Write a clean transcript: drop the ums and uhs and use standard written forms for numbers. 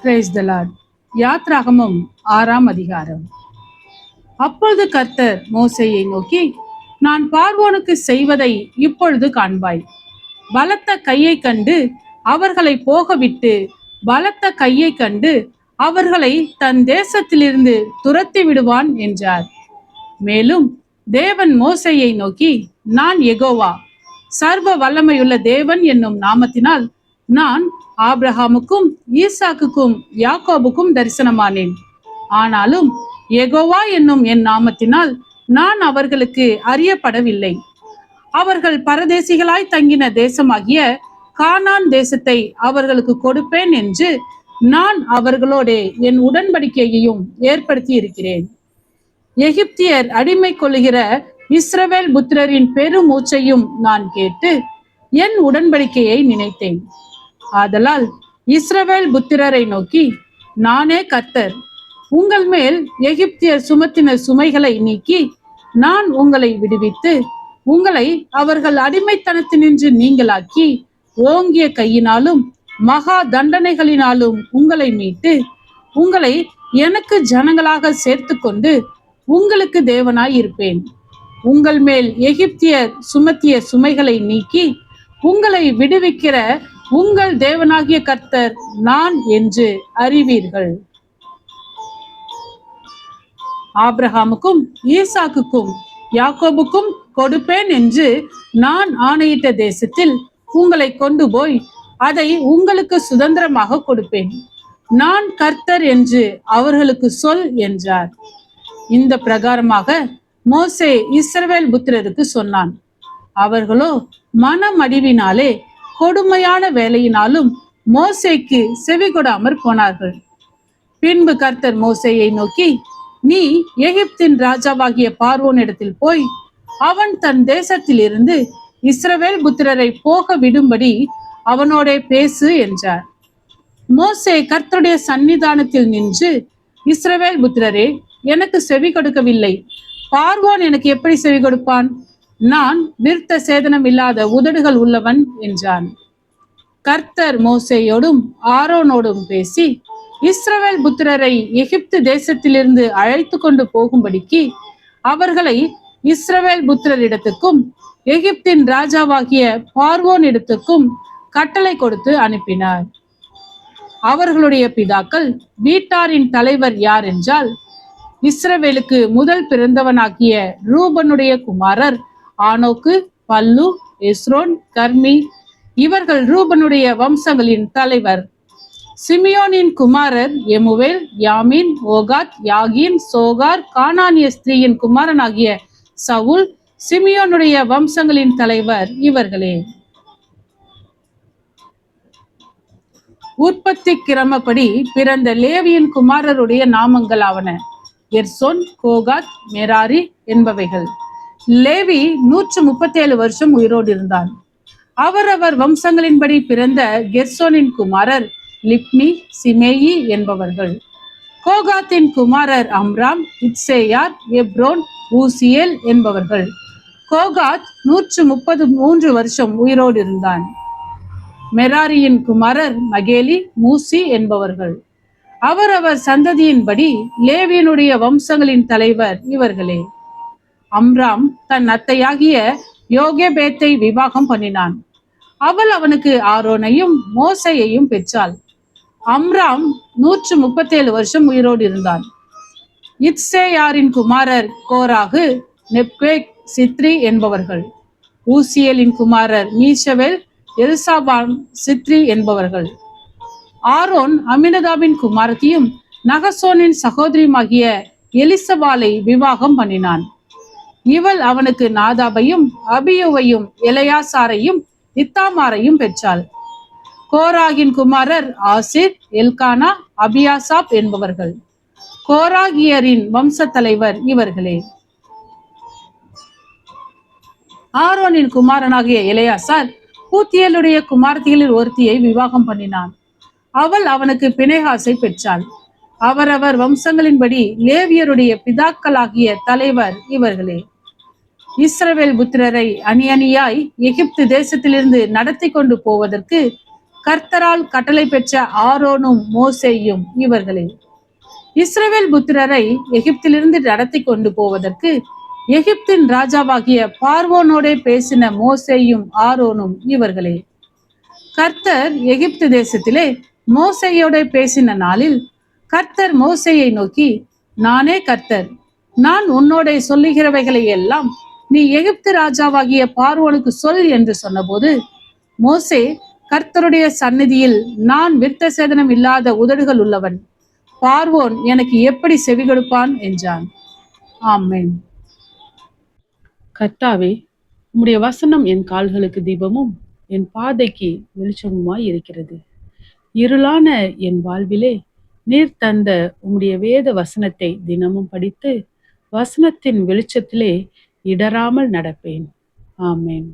Praise the Lord. யாத்ராகமம் 6ஆம் அதிகாரம். அப்பொழுது கர்த்தர் மோசேயை நோக்கி, நான் பார்வோனுக்கு செய்வதை இப்பொழுது காண்பாய். பலத்த கையை கண்டு அவர்களை போகவிட்டு, பலத்த கையை கண்டு அவர்களை தன் தேசத்திலிருந்து துரத்தி விடுவான் என்றார். மேலும் தேவன் மோசேயை நோக்கி, நான் யெகோவா, சர்வ வல்லமையுள்ள தேவன் என்னும் நாமத்தினால் நான் ஆபிரகாமுக்கும் ஈசாக்குக்கும் யாக்கோபுக்கும் தரிசனமானேன். ஆனாலும் யெகோவா என்னும் என் நாமத்தினால் நான் அவர்களுக்கு அறியப்படவில்லை. அவர்கள் பரதேசிகளாய் தங்கின தேசமாகிய கானான் தேசத்தை அவர்களுக்கு கொடுப்பேன் என்று நான் அவர்களோட என் உடன்படிக்கையையும் ஏற்படுத்தி இருக்கிறேன். எகிப்தியர் அடிமை கொள்ளுகிற இஸ்ரவேல் புத்திரரின் பெருமூச்சையும் நான் கேட்டு என் உடன்படிக்கையை நினைத்தேன். ஆதலால் இஸ்ரவேல் புத்திரரை நோக்கி, நானே கர்த்தர், உங்கள் மேல் எகிப்தியர் சுமத்தின சுமைகளை நீக்கி நான் உங்களை விடுவித்து உங்களை அவர்கள் அடிமைத்தனத்தினின்று நீங்களாக்கி ஓங்கிய கையினாலும் மகா தண்டனைகளினாலும் உங்களை மீட்டு உங்களை எனக்கு ஜனங்களாக சேர்த்து கொண்டு உங்களுக்கு தேவனாய் இருப்பேன். உங்கள் மேல் எகிப்தியர் சுமத்திய சுமைகளை நீக்கி உங்களை விடுவிக்கிற உங்கள் தேவனாகிய கர்த்தர் நான் என்று அறிவீர்கள். ஆபிரகாமுக்கும் ஈசாக்குக்கும் யாக்கோபுக்கும் கொடுப்பேன் என்று நான் ஆணையிட்ட தேசத்தில் உங்களை கொண்டு போய் அதை உங்களுக்கு சுதந்திரமாக கொடுப்பேன். நான் கர்த்தர் என்று அவர்களுக்கு சொல் என்றார். இந்த பிரகாரமாக மோசே இஸ்ரவேல் புத்திரருக்கு சொன்னான். அவர்களோ மனமடிவினாலே கொடுமையான வேலையினாலும் மோசேக்கு செவி கொடாமற் போனார்கள். பின்பு கர்த்தர் மோசேயை நோக்கி, நீ எகிப்தின் ராஜாவாகிய பார்வோனிடத்தில் போய் அவன் தன் தேசத்தில் இருந்து இஸ்ரவேல் புத்திரரை போக விடும்படி அவனோட பேசு என்றார். மோசே கர்த்தருடைய சன்னிதானத்தில் நின்று, இஸ்ரவேல் புத்திரரே, எனக்கு செவி கொடுக்கவில்லை. பார்வோன் எனக்கு எப்படி செவி கொடுப்பான்? நான் விருத்த சேதனம் இல்லாத உதடுகள் உள்ளவன் என்றான். கர்த்தர் மோசேயோடும் ஆரோனோடும் பேசி இஸ்ரவேல் புத்திரரை எகிப்து தேசத்திலிருந்து அழைத்து கொண்டு போகும்படிக்கு அவர்களை இஸ்ரவேல் புத்திரரிடத்துக்கும் எகிப்தின் ராஜாவாகிய பார்வோன் இடத்துக்கும் கட்டளை கொடுத்து அனுப்பினார். அவர்களுடைய பிதாக்கள் வீட்டாரின் தலைவர் யார் என்றால், இஸ்ரவேலுக்கு முதல் பிறந்தவனாகிய ரூபனுடைய குமாரர் ஆனோக்கு, பல்லு, எஸ்ரோன், கர்மி. இவர்கள் ரூபனுடைய வம்சங்களின் தலைவர். சிமியோனின் குமாரர் எமுவேல், யாமின், ஓகாத், யாகின், சோகார். கானானிய ஸ்திரீயின் குமாரனாகிய சவுல். சிமியோனுடைய வம்சங்களின் தலைவர் இவர்களே. உற்பத்தி கிரமப்படி பிறந்த லேவியின் குமாரருடைய நாமங்கள் ஆவன: எர்சோன், கோகாத், மெராரி என்பவைகள். லேவி 137 வருஷம் உயிரோடு இருந்தான். அவரவர் வம்சங்களின்படி பிறந்த கெர்சோனின் குமாரர் லிப்னி, சிமேயி என்பவர்கள். கோகாத்தின் குமாரர் அம்ராம், இத்சேயார், எப்ரோன், ஊசியேல் என்பவர்கள். கோகாத் 133 வருஷம் உயிரோடு இருந்தான். மெராரியின் குமாரர் மகேலி, மூசி என்பவர்கள். அவரவர் சந்ததியின்படி லேவியனுடைய வம்சங்களின் தலைவர் இவர்களே. அம்ராம் தன் அத்தையாகிய யோகேபேத்தை விவாகம் பண்ணினான். அவள் அவனுக்கு ஆரோனையும் மோசையையும் பெற்றாள். அம்ராம் 137 வருஷம் உயிரோடு இருந்தான். இத்சேயாரின் குமாரர் கோராகு, நெப்கேக், சித்ரி என்பவர்கள். ஊசியலின் குமாரர் மீஷவேல், எல்சாபான், சித்ரி என்பவர்கள். ஆரோன் அமினதாபின் குமாரத்தியும் நகசோனின் சகோதரியுமாகிய எலிசபாலை விவாகம் பண்ணினான். இவள் அவனுக்கு நாதாபையும் அபியோவையும் எலையாசாரையும் இத்தாமாரையும் பெற்றாள். கோராகின் குமாரர் ஆசிர், எல்கானா, அபியாசாப் என்பவர்கள். கோராகியரின் வம்ச தலைவர் இவர்களே. ஆரோனின் குமாரனாகிய எலையாசார் பூத்தியலுடைய குமாரத்திகளில் ஒருத்தியை விவாகம் பண்ணினான். அவள் அவனுக்கு பினேகாசை பெற்றாள். அவரவர் வம்சங்களின்படி லேவியருடைய பிதாக்களாகிய தலைவர் இவர்களே. இஸ்ரவேல் புத்திரரை அணி அணியாய் எகிப்து தேசத்திலிருந்து நடத்தி கொண்டு போவதற்கு கர்த்தரால் கட்டளை பெற்ற ஆரோனும் மோசேயும் இவர்களே. இஸ்ரவேல் புத்திரரை எகிப்திலிருந்து நடத்தி கொண்டு போவதற்கு எகிப்தின் ராஜாவாகிய பார்வோனோடே பேசின மோசேயும் ஆரோனும் இவர்களே. கர்த்தர் எகிப்து தேசத்திலே மோசேயோட பேசின நாளில் கர்த்தர் மோசேயை நோக்கி, நானே கர்த்தர், நான் உன்னோட சொல்லுகிறவைகளை எல்லாம் நீ எகிப்து ராஜாவாகிய பார்வோனுக்கு சொல் என்று சொன்னபோது, மோசே கர்த்தருடைய சந்நிதியில் நான் விருத்த சேதனம் இல்லாத உதடுகள் உள்ளவன், பார்வோன் எனக்கு எப்படி செவி கொடுப்பான் என்றான். ஆமென். கர்த்தாவே, உம்முடைய வசனம் என் கால்களுக்கு தீபமும் என் பாதைக்கு வெளிச்சமுமாய் இருக்கிறது. இருளான என் வாழ்விலே நீர் தந்த உம்முடைய வேத வசனத்தை தினமும் படித்து வசனத்தின் வெளிச்சத்திலே இடராமல் நடப்பேன். ஆமென்.